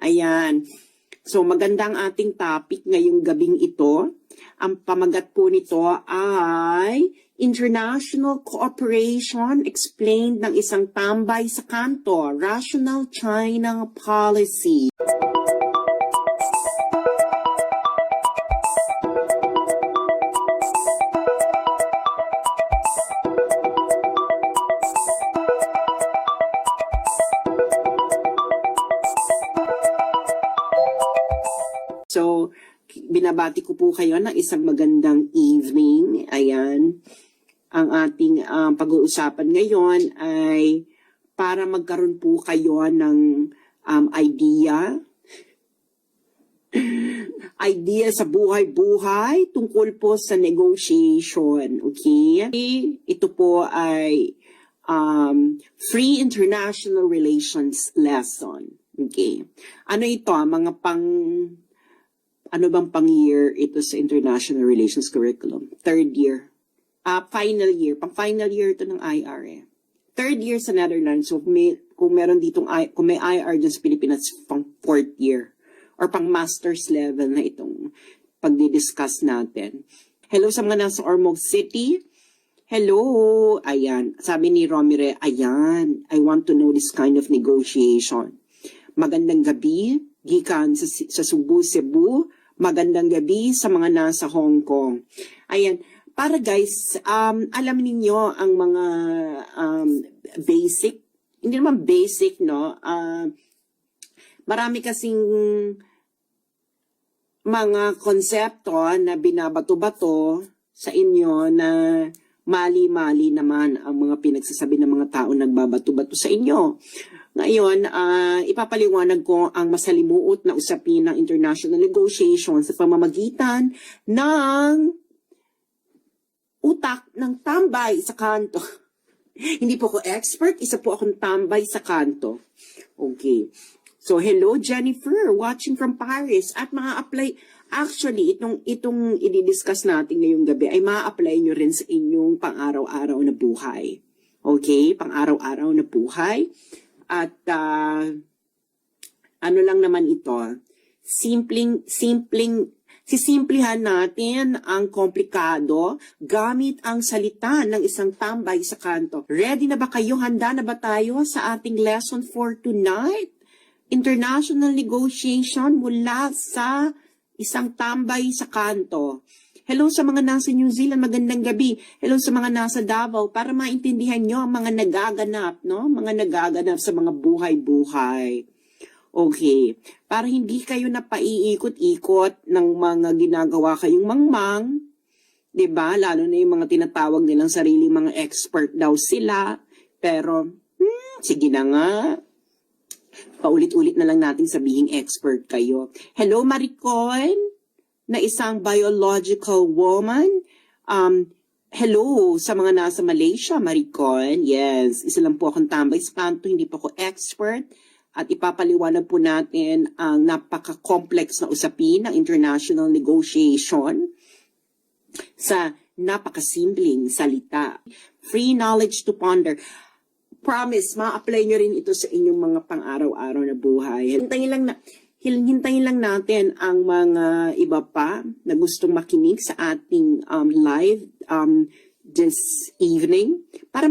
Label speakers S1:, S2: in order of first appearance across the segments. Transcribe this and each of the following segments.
S1: Ayan. So magandang ating topic ngayong gabing ito. Ang pamagat po nito ay International Cooperation explained ng isang tambay sa kanto, Rational China Policy. So, binabati ko po kayo ng isang magandang evening. Ayan. Ang ating pag-uusapan ngayon ay para magkaroon po kayo ng idea sa buhay-buhay tungkol po sa negotiation. Okay? Ito po ay Free International Relations Lesson. Okay? Ano ito? Mga ano bang pang-year ito sa International Relations Curriculum? Third year. Final year. Pang-final year ito ng IR eh. Third year sa Netherlands. So, kung meron ditong, kung may IR dyan sa Pilipinas, pang fourth year. Or pang master's level na itong pagdi-discuss natin. Hello sa mga nasa Ormoc City. Hello. Ayan. Sabi ni Romire, ayan. I want to know this kind of negotiation. Magandang gabi. Gikan sa Cebu. Magandang gabi sa mga nasa Hong Kong. Ayan, para guys, alam niyo ang mga basic, hindi naman basic, no? Marami kasing mga konsepto na binabato-bato sa inyo na mali-mali naman ang mga pinagsasabi ng mga tao nagbabato-bato sa inyo. Ngayon, ipapaliwanag ko ang masalimuot na usapin ng international negotiations sa pamamagitan ng utak ng tambay sa kanto. Hindi po ako expert, isa po akong tambay sa kanto. Okay. So, hello Jennifer, watching from Paris. At apply, actually, itong i-discuss natin ngayong gabi ay ma-apply nyo rin sa inyong pang-araw-araw na buhay. Okay? Pang-araw-araw na buhay. At ano lang naman ito, sisimplihan natin ang komplikado gamit ang salita ng isang tambay sa kanto. Ready na ba kayo? Handa na ba tayo sa ating lesson for tonight? International negotiation mula sa isang tambay sa kanto. Hello sa mga nasa New Zealand, magandang gabi. Hello sa mga nasa Davao, para maintindihan nyo ang mga nagaganap, no? Mga nagaganap sa mga buhay-buhay. Okay. Para hindi kayo napaiikot-ikot ng mga ginagawa kayong mangmang, 'di ba? Lalo na yung mga tinatawag nilang sariling mga expert daw sila. Pero, sige na nga. Paulit-ulit na lang natin sabihing expert kayo. Hello, Maricon, na isang biological woman. Hello sa mga nasa Malaysia, Maricon. Yes, isa lang po akong tambay sa kanto, hindi po ako expert. At ipapaliwanag po natin ang napaka-complex na usapin ng international negotiation sa napakasimpleng salita. Free knowledge to ponder. Promise, ma-apply nyo rin ito sa inyong mga pang-araw-araw na buhay. Hintayin lang natin ang mga iba pa na gustong makinig sa ating live this evening para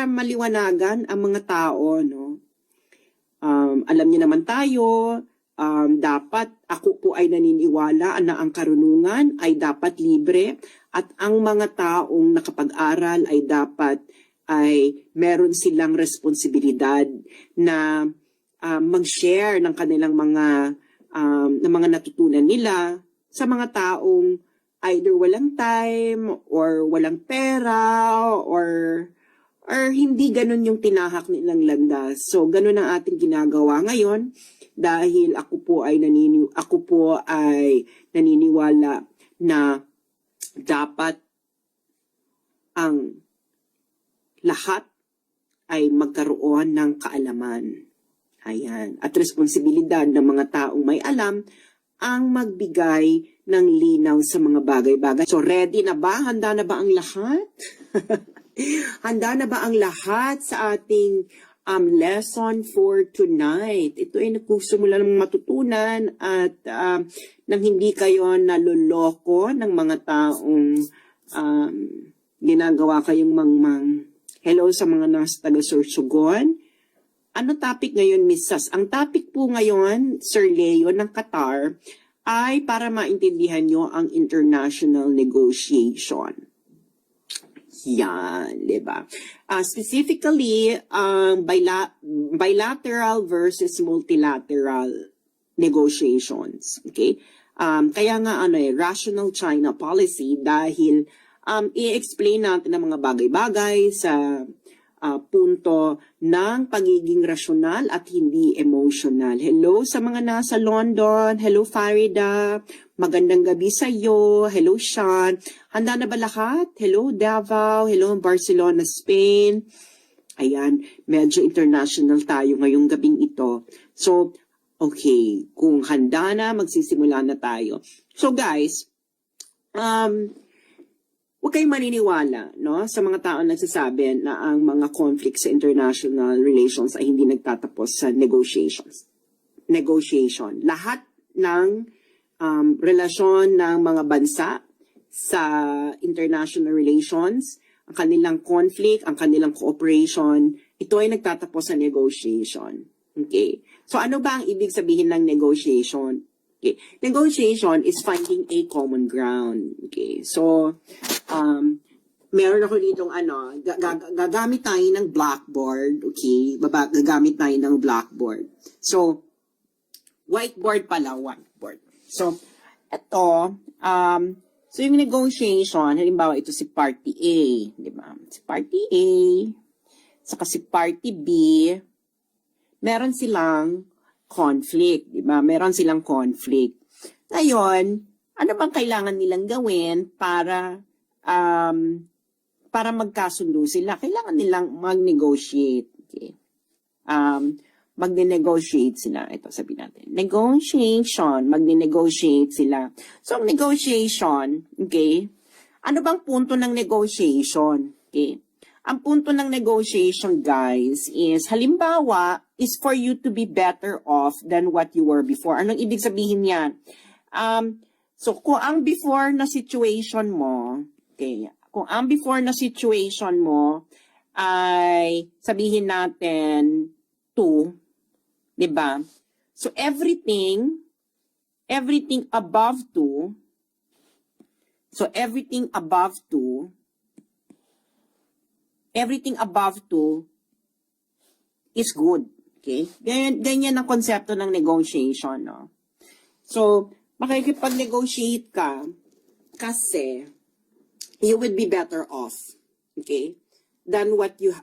S1: maliwanagan ang mga tao, no? Alam niyo naman tayo, dapat ako po ay naniniwala na ang karunungan ay dapat libre at ang mga taong nakapag-aral ay meron silang responsibilidad na mag-share ng kanilang mga natutunan nila sa mga taong either walang time or walang pera or hindi ganun yung tinahak nilang landas. So ganun ang ating ginagawa ngayon dahil ako po ay naniniwala na dapat ang lahat ay magkaroon ng kaalaman. Ayan. At responsibilidad ng mga taong may alam ang magbigay ng linaw sa mga bagay-bagay. So ready na ba? Handa na ba ang lahat? Handa na ba ang lahat sa ating lesson for tonight. Ito ay nagsimula ng matutunan at nang hindi kayo naloloko ng mga taong ginagawa kayong mangmang. Hello sa mga nasa taga-Sorsogon. Ano topic ngayon, Miss Sas? Ang topic po ngayon, Sir Leo ng Qatar, ay para maintindihan nyo ang international negotiation. Yan, di ba? Specifically, bilateral versus multilateral negotiations. Okay? Kaya nga rational China policy dahil i-explain natin ang mga bagay-bagay sa punto ng pagiging rasyonal at hindi emotional. Hello sa mga nasa London. Hello Farida. Magandang gabi sa iyo. Hello Sean. Handa na ba lahat? Hello Davao. Hello Barcelona, Spain. Ayan, medyo international tayo ngayong gabing ito. So, okay, kung handa na, magsisimula na tayo. So guys, huwag kayong maniniwala, no, sa mga tao nagsasabi na ang mga conflicts sa international relations ay hindi nagtatapos sa negotiation. Lahat ng relasyon ng mga bansa sa international relations, ang kanilang conflict, ang kanilang cooperation, ito ay nagtatapos sa negotiation. Okay? So ano ba ang ibig sabihin ng negotiation? Okay. Negotiation is finding a common ground. Okay. So, meron ako ditong gagamit tayo ng blackboard. Okay. Gagamit tayo ng blackboard. So, whiteboard pala, whiteboard. So, ito, so yung negotiation, halimbawa ito si party A, di ba? Si party A, saka si party B, meron silang conflict, di ba? Meron silang conflict. Ngayon, ano bang kailangan nilang gawin para magkasundo sila? Kailangan nilang mag-negotiate. Okay. Mag-negotiate sila. Ito, sabihin natin. Negotiation. Mag-negotiate sila. So, negotiation, okay? Ano bang punto ng negotiation? Okay? Ang punto ng negotiation, guys, is halimbawa, is for you to be better off than what you were before. Anong ibig sabihin yan? So, kung ang before na situation mo, okay, kung ang before na situation mo ay sabihin natin 2, 'di ba? So, everything above 2, everything above 2 is good. Okay? Ganyan ang konsepto ng negotiation, no? So, makikipag-negotiate ka kasi you would be better off, okay, than what you,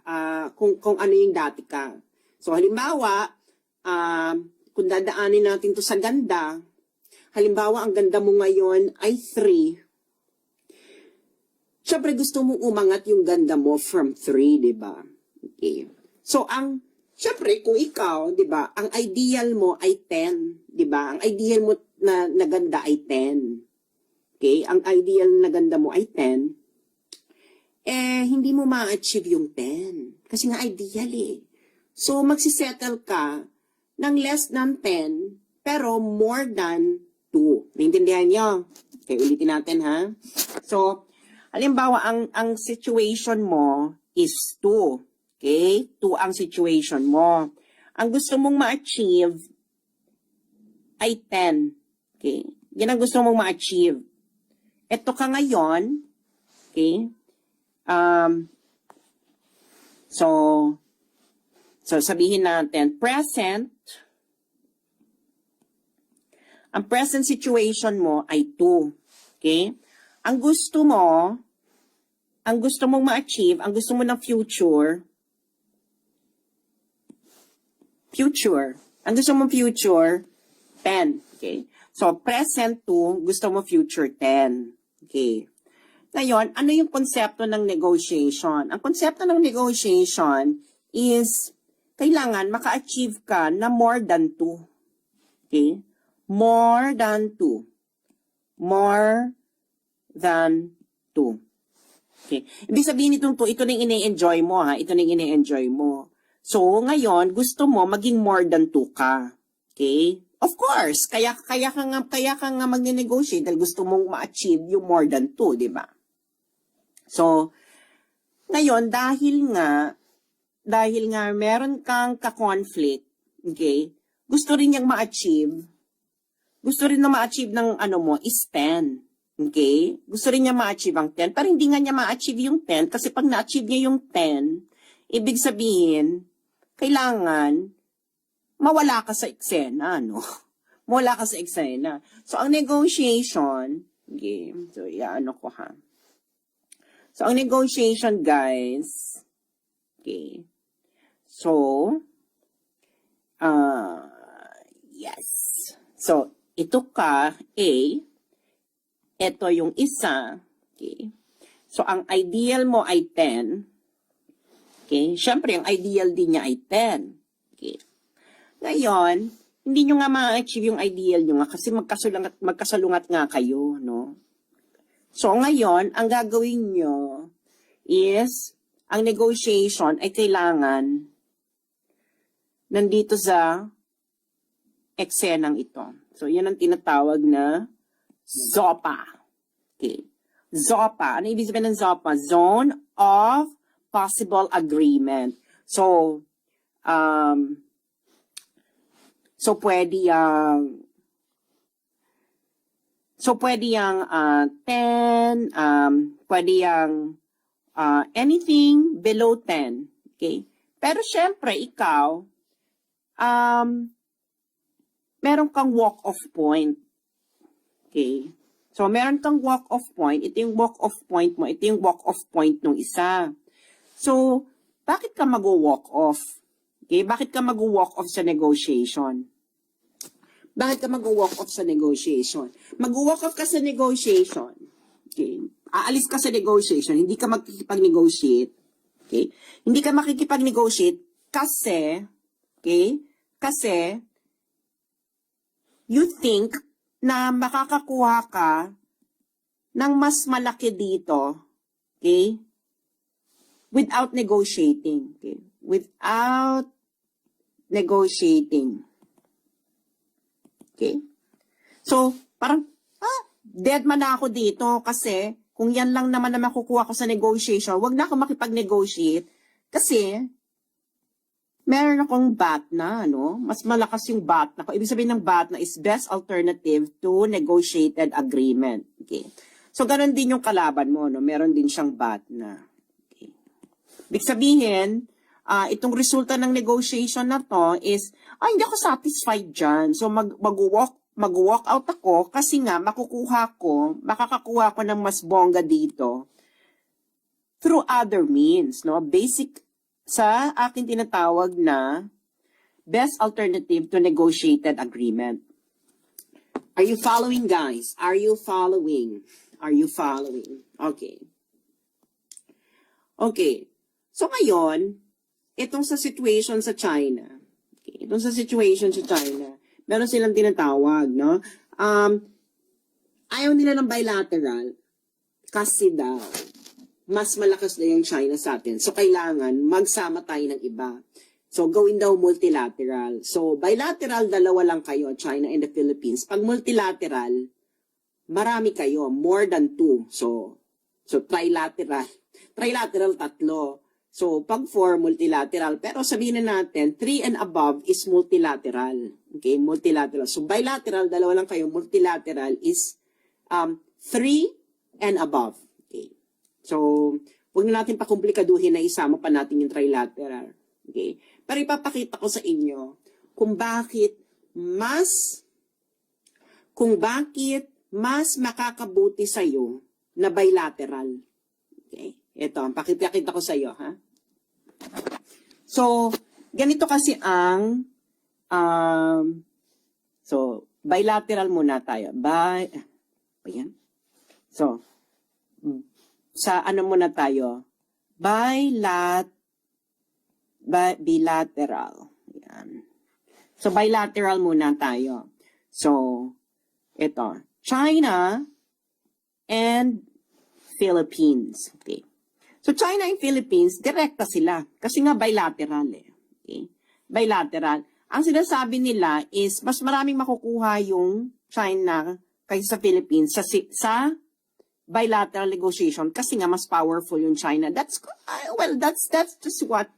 S1: kung ano yung dati ka. So, halimbawa, kung dadaanin natin to sa ganda, halimbawa, ang ganda mo ngayon ay 3. Siyempre, gusto mong umangat yung ganda mo from 3, di ba? Okay. So, siyempre, kung ikaw, di ba, ang ideal mo ay 10, di ba? Ang ideal mo na ganda ay 10. Okay? Ang ideal na ganda mo ay 10. Hindi mo ma-achieve yung 10. Kasi nga ideal eh. So, magsisettle ka ng less than 10, pero more than 2. Naintindihan nyo? Okay, ulitin natin ha. So, halimbawa, ang situation mo is 2. Okay? 2 ang situation mo. Ang gusto mong ma-achieve ay 10. Okay? Yan ang gusto mong ma-achieve. Ito ka ngayon. Okay? So sabihin natin, ang present situation mo ay 2. Okay? Ang gusto mong ma-achieve, ang gusto mo ng future, ang gusto mong future, 10. Okay? So, present 2, gusto mo future 10. Okay? Ngayon, ano yung konsepto ng negotiation? Ang konsepto ng negotiation is, kailangan maka-achieve ka na more than 2. Okay? More than 2. More than 2. Okay. Ibig sabihin nitong 2, ito na yung ine-enjoy mo ha. Ito na yung ine-enjoy mo. So, ngayon, gusto mo maging more than 2 ka. Okay? Of course, kaya ka nga magne-negotiate dahil gusto mong ma-achieve yung more than 2, di ba? So, ngayon, dahil nga meron kang ka-conflict, okay, gusto rin niyang ma-achieve, gusto rin na ma-achieve ng ano mo is 10. Okay? Gusto rin niya ma-achieve ang 10, pero hindi nga niya ma-achieve yung 10 kasi pag na-achieve niya yung 10, ibig sabihin, kailangan mawala ka sa eksena, no? Mawala ka sa eksena. So, ang negotiation, okay, so, ano ko ha. So, ang negotiation, guys, okay, so, yes. So, ito ka, A, ito yung isa, okay. So, ang ideal mo ay 10, okay. Siyempre, ang ideal din niya ay 10, okay. Ngayon, hindi nyo nga ma-achieve yung ideal nyo nga kasi magkasalungat nga kayo, no? So, ngayon, ang gagawin nyo is, ang negotiation ay kailangan nandito sa eksenang ito. So, yan ang tinatawag na ZOPA. Okay. ZOPA. Ano ibig sabihin ng ZOPA? Zone of Possible Agreement. So, pwede yung 10, pwede yung anything below 10. Okay? Pero syempre, ikaw, meron kang walk-off point. Okay? So, meron kang walk-off point. Ito yung walk-off point mo. Ito yung walk-off point ng isa. So, bakit ka mag-walk off? Okay? Bakit ka mag-walk off sa negotiation? Bakit ka mag-walk off sa negotiation? Mag-walk off ka sa negotiation. Okay? Aalis ka sa negotiation. Hindi ka makikipag-negotiate. Okay? Hindi ka makikipag-negotiate kasi, okay? Kasi, you think na makakakuha ka ng mas malaki dito, okay? Without negotiating, okay? Without negotiating. Okay? So, parang, dead man na ako dito kasi kung yan lang naman na makukuha ko sa negotiation, wag na ako makipag-negotiate kasi meron akong bat na, no? Mas malakas yung bat na ko. Ibig sabihin ng bat na is best alternative to negotiated agreement. Okay? So, ganun din yung kalaban mo, no? Meron din siyang bat na. Okay? Ibig sabihin, itong resulta ng negotiation na to is, hindi ako satisfied dyan. So, mag-walk out ako kasi nga, makakakuha ko ng mas bongga dito through other means, no? Basic sa akin tinatawag na best alternative to negotiated agreement. Are you following, guys? Are you following? Are you following? Okay. Okay. So ngayon, itong sa situation sa China, okay, itong sa situation sa China, meron silang tinatawag, no? Ayaw nila ng bilateral kasi daw, mas malakas na yung China sa atin. So, kailangan magsama tayo ng iba. So, gawin daw multilateral. So, bilateral, dalawa lang kayo, China and the Philippines. Pag multilateral, marami kayo, more than 2. So trilateral. Trilateral, 3. So, pag 4, multilateral. Pero sabihin na natin, 3 and above is multilateral. Okay, multilateral. So, bilateral, dalawa lang kayo. Multilateral is 3 and above. Okay. So, huwag na natin pakomplikaduhin na isama pa natin yung trilateral. Okay? Pero ipapakita ko sa inyo kung bakit mas makakabuti sa'yo na bilateral. Okay? Ito, pakipakita ko sa'yo, ha? So, ganito kasi ang bilateral muna tayo. Ayan. So, sa ano muna tayo? Bilateral. Ayan. So, bilateral muna tayo. So, ito. China and Philippines. Okay. So, China and Philippines, direkta sila. Kasi nga bilateral eh. Okay? Bilateral. Ang sinasabi nila is mas maraming makukuha yung China kaysa sa Philippines sa bilateral negotiation kasi nga mas powerful yung China. That's just what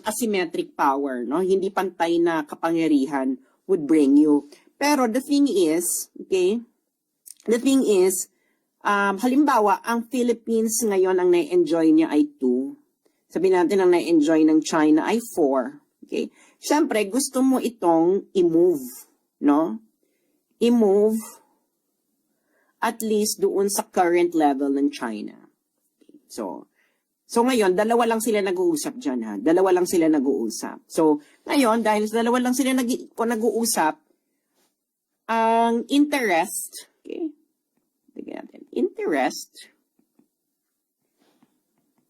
S1: asymmetric power, no? Hindi pantay na kapangyarihan would bring you. Pero the thing is, okay? The thing is, halimbawa, ang Philippines ngayon ang na-enjoy niya ay 2. Sabihin natin ang na-enjoy ng China ay 4. Okay? Siyempre, gusto mo itong i-move, no? I-move at least doon sa current level ng China. So ngayon, dalawa lang sila nag-uusap dyan, ha? Dalawa lang sila nag-uusap. So, ngayon, dahil sa dalawa lang sila nag-uusap, ang interest, okay? Tignan natin. Interest,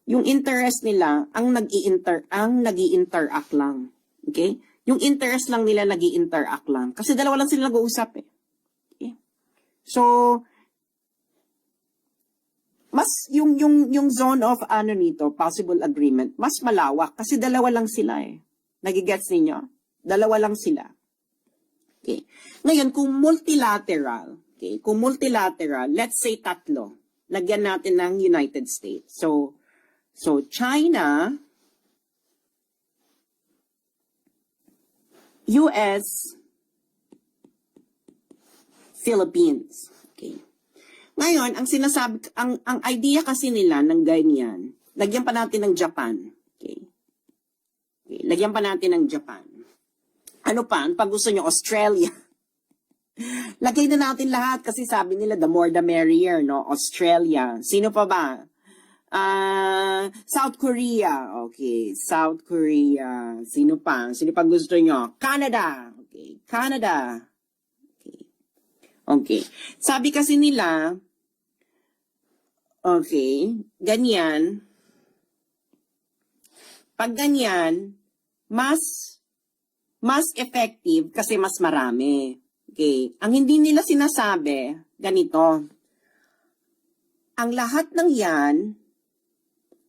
S1: yung interest nila, ang nag-i-interact lang. Okay? Yung interest lang nila nag-i-interact lang. Kasi dalawa lang sila nag-uusap, eh. Okay? So, mas yung zone of nito, possible agreement, mas malawak kasi dalawa lang sila eh. Nagigets ninyo? Dalawa lang sila. Okay. Ngayon, kung multilateral, let's say 3, lagyan natin ng United States. So China, US, Philippines. Okay. Ngayon, ang sinasabi, ang idea kasi nila ng ganyan, lagyan pa natin ng Japan. Okay. Lagyan pa natin ng Japan. Ano pa? Pag gusto nyo, Australia. Lagay na natin lahat kasi sabi nila, the more the merrier, no? Australia. Sino pa ba? South Korea. Okay, South Korea. Sino pa? Sino pa gusto nyo? Canada. Okay, Canada. Okay. Sabi kasi nila, okay, ganyan. Pag ganyan, mas effective kasi mas marami. Okay. Ang hindi nila sinasabi, ganito. Ang lahat ng yan,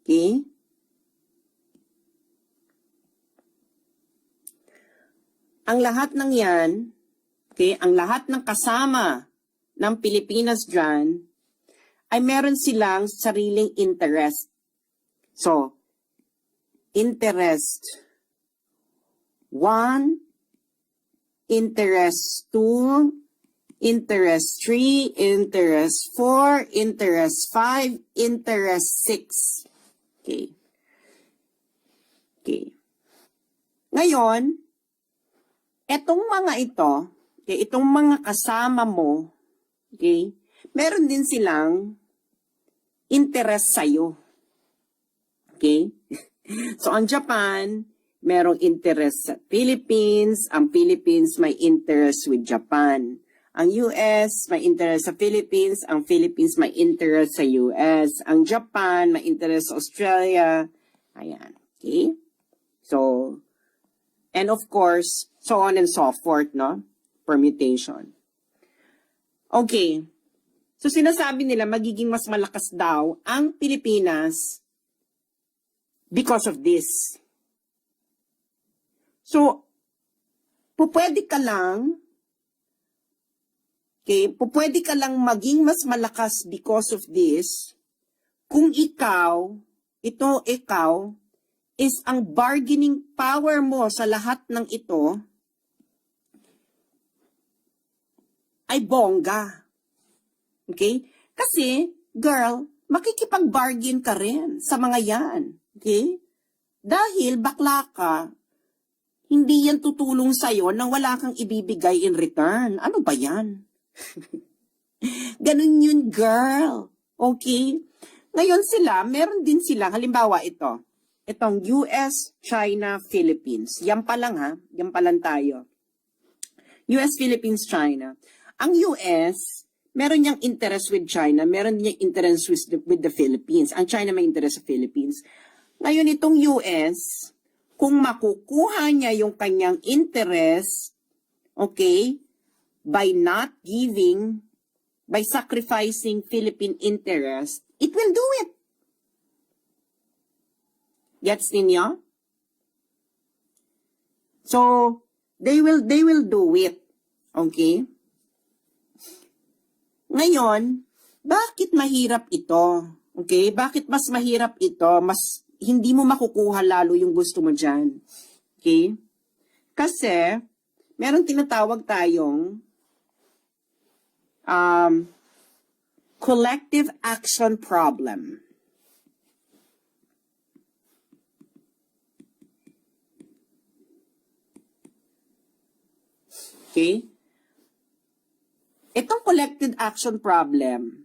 S1: okay, ang lahat ng yan, okay, ang lahat ng kasama ng Pilipinas dyan ay meron silang sariling interest. So, interest 1, interest 2, interest 3, interest 4, interest 5, interest 6. Okay. Okay. Ngayon, etong mga ito, okay, itong mga kasama mo, okay, meron din silang interest sa'yo. Okay? So, ang Japan, merong interest sa Philippines. Ang Philippines may interest with Japan. Ang US may interest sa Philippines. Ang Philippines may interest sa US. Ang Japan may interest sa Australia. Ayan. Okay? So, and of course, so on and so forth, no? Permutation. Okay. So, sinasabi nila magiging mas malakas daw ang Pilipinas because of this. So, pupwede ka lang, okay, pupwede ka lang maging mas malakas because of this kung ikaw is ang bargaining power mo sa lahat ng ito ay bongga. Okay? Kasi, girl, makikipag-bargain ka rin sa mga yan. Okay? Dahil bakla ka, hindi yan tutulong sa'yo nang wala kang ibibigay in return. Ano ba yan? Ganun yun, girl. Okay? Ngayon sila, meron din sila, halimbawa itong US, China, Philippines. Yan pa lang ha, yan pa lang tayo. US, Philippines, China. Ang US, meron niyang interest with China, meron niyang interest with the Philippines. Ang China may interest sa Philippines. Ngayon itong US, kung makukuha niya yung kanyang interest, okay, by not giving, by sacrificing Philippine interest, it will do it. Gets ninyo? So, they will do it. Okay? Ngayon, bakit mahirap ito? Okay? Bakit mas mahirap ito? Mas hindi mo makukuha lalo yung gusto mo dyan. Okay? Kasi, meron tinatawag tayong collective action problem. Okay? Itong collective action problem,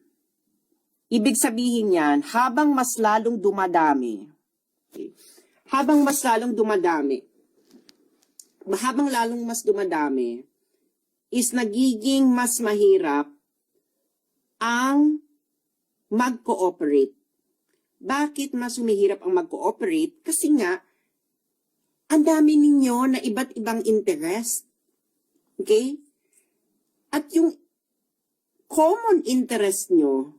S1: ibig sabihin yan, habang mas lalong dumadami, okay, habang mas lalong dumadami, is nagiging mas mahirap ang mag-cooperate. Bakit mas humihirap ang mag-cooperate? Kasi nga, ang dami ninyo na iba't ibang interest. Okay? At yung common interest nyo,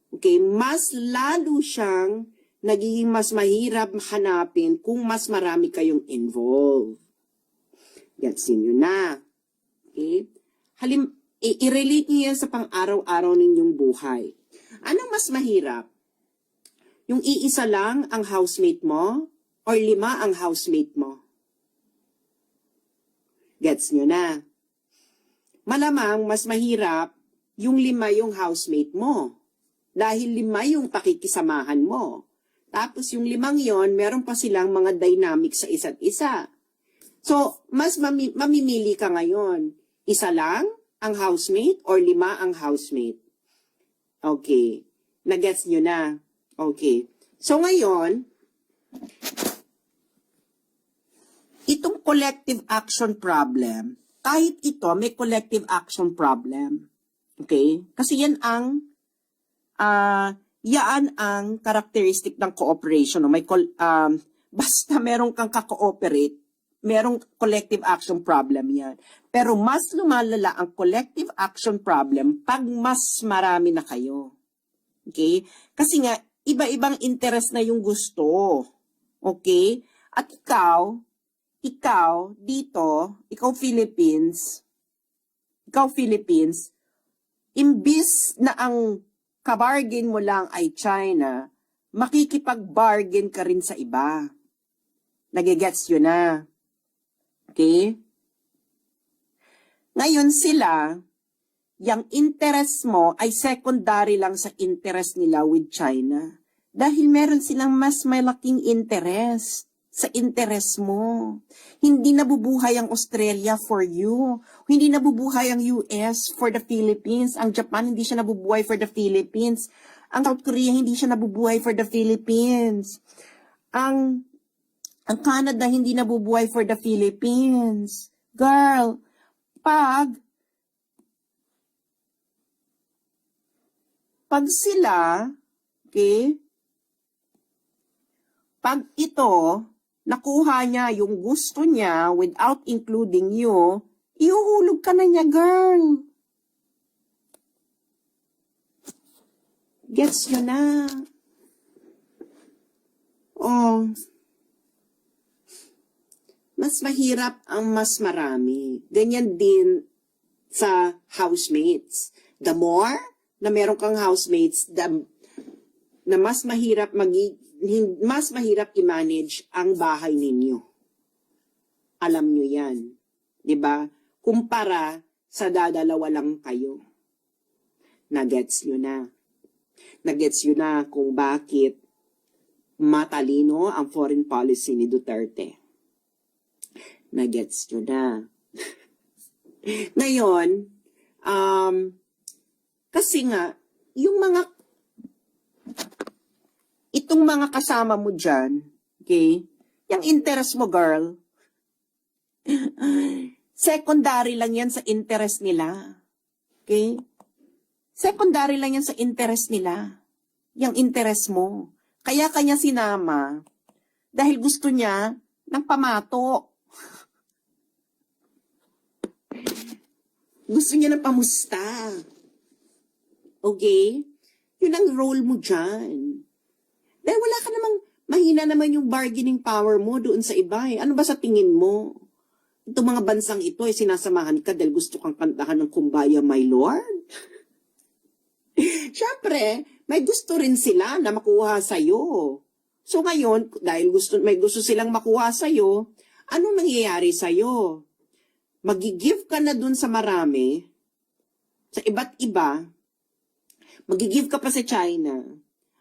S1: okay, mas lalo siyang nagiging mas mahirap hanapin kung mas marami kayong involved. Getsin nyo na. Okay? I-relate nyo yan sa pang-araw-araw ninyong buhay. Anong mas mahirap? Yung iisa lang ang housemate mo or 5 ang housemate mo? Gets nyo na. Malamang mas mahirap yung 5 yung housemate mo. Dahil 5 yung pakikisamahan mo. Tapos yung 5 yon, meron pa silang mga dynamics sa isa't isa. So, mas mamimili ka ngayon. Isa lang ang housemate or 5 ang housemate? Okay. Nagets nyo na. Okay. So ngayon, itong collective action problem, kahit ito may collective action problem. Okay? Kasi yan ang characteristic ng cooperation. Basta meron kang ka-cooperate, merong collective action problem yan. Pero mas lumalala ang collective action problem pag mas marami na kayo. Okay? Kasi nga, iba-ibang interest na yung gusto. Okay? At ikaw dito, ikaw Philippines, imbis na ang kabargain mo lang ay China, makikipag-bargain ka rin sa iba. Nagigets yun na. Okay? Ngayon sila, yung interest mo ay secondary lang sa interest nila with China. Dahil meron silang mas malaking interest sa interest mo. Hindi nabubuhay ang Australia for you. Hindi nabubuhay ang US for the Philippines. Ang Japan hindi siya nabubuhay for the Philippines. Ang South Korea hindi siya nabubuhay for the Philippines. Ang Canada hindi nabubuhay for the Philippines. Girl, pag sila, okay, pag ito, nakuha niya yung gusto niya without including you, ihuhulog ka na niya, girl. Gets yun na. Oh. Mas mahirap ang mas marami. Ganyan din sa housemates. The more na meron kang housemates, na mas mahirap i-manage ang bahay ninyo. Alam nyo yan. 'Di ba? Kumpara sa dadalawa lang kayo. Nagets nyo na. Nagets nyo na kung bakit matalino ang foreign policy ni Duterte. Nagets nyo na. Ngayon, kasi nga, itong mga kasama mo dyan, okay, yung interest mo, girl, secondary lang yan sa interest nila. Okay? Secondary lang yan sa interest nila. Yung interest mo. Kaya kanya sinama dahil gusto niya ng pamato. Gusto niya ng pamusta. Okay? Yun ang role mo dyan. Dahil wala ka namang, mahina naman yung bargaining power mo doon sa iba eh. Ano ba sa tingin mo? itong mga bansang ito ay sinasamahan ka dahil gusto kang kantahan ng Kumbaya, My Lord. Siyempre, may gusto rin sila na makuha sa'yo. So ngayon, dahil may gusto silang makuha sa'yo, anong nangyayari sa'yo? Magigive ka na dun sa marami, sa iba't iba, magigive ka pa sa China.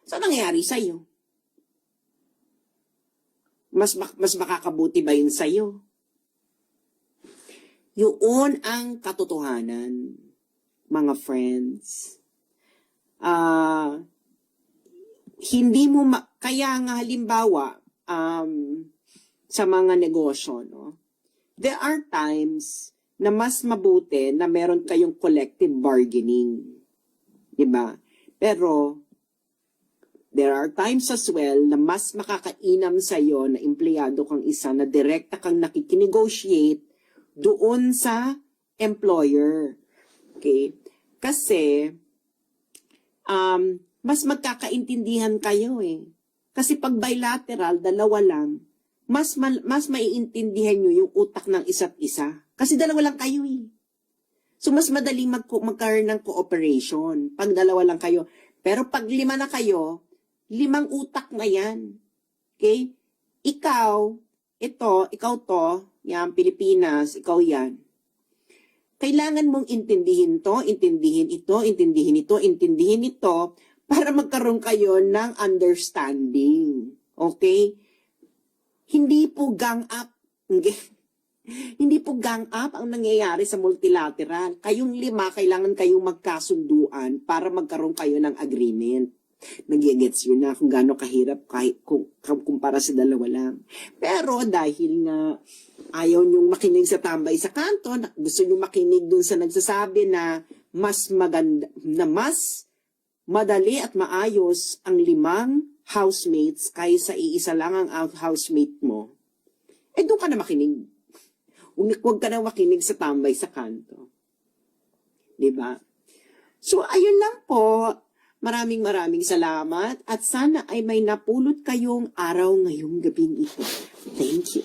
S1: So anong nangyayari sa'yo? Mas makakabuti ba yun sa'yo? Yun ang katotohanan, mga friends. Hindi mo, kaya nga halimbawa, sa mga negosyo, no? There are times na mas mabuti na meron kayong collective bargaining. Diba? Pero, there are times as well na mas makakainam sa'yo na empleyado kang isa na direkta kang nakikinegotiate doon sa employer. Okay? Kasi, mas magkakaintindihan kayo eh. Kasi pag bilateral, dalawa lang, mas maiintindihan nyo yung utak ng isa't isa. Kasi dalawa lang kayo eh. So mas madaling magkaroon ng cooperation pag dalawa lang kayo. Pero pag 5 na kayo, 5 utak na yan. Okay? Ikaw to, yan, Pilipinas, ikaw yan. Kailangan mong intindihin to, intindihin ito, intindihin ito, intindihin ito, para magkaroon kayo ng understanding. Okay? Hindi po gang up. Hindi po gang up ang nangyayari sa multilateral. Kayong 5, kailangan kayong magkasunduan para magkaroon kayo ng agreement. Nag-gets yun na kung gaano kahirap kumpara sa dalawa lang. Pero dahil nga ayaw nyong makinig sa tambay sa kanto, gusto nyong makinig dun sa nagsasabi na mas maganda, na mas madali at maayos ang 5 housemates kaysa iisa lang ang housemate mo, eh doon ka na makinig. Huwag ka na makinig sa tambay sa kanto. Diba? So, ayun lang po. Maraming salamat at sana ay may napulot kayong araw ngayong gabing ito. Thank you.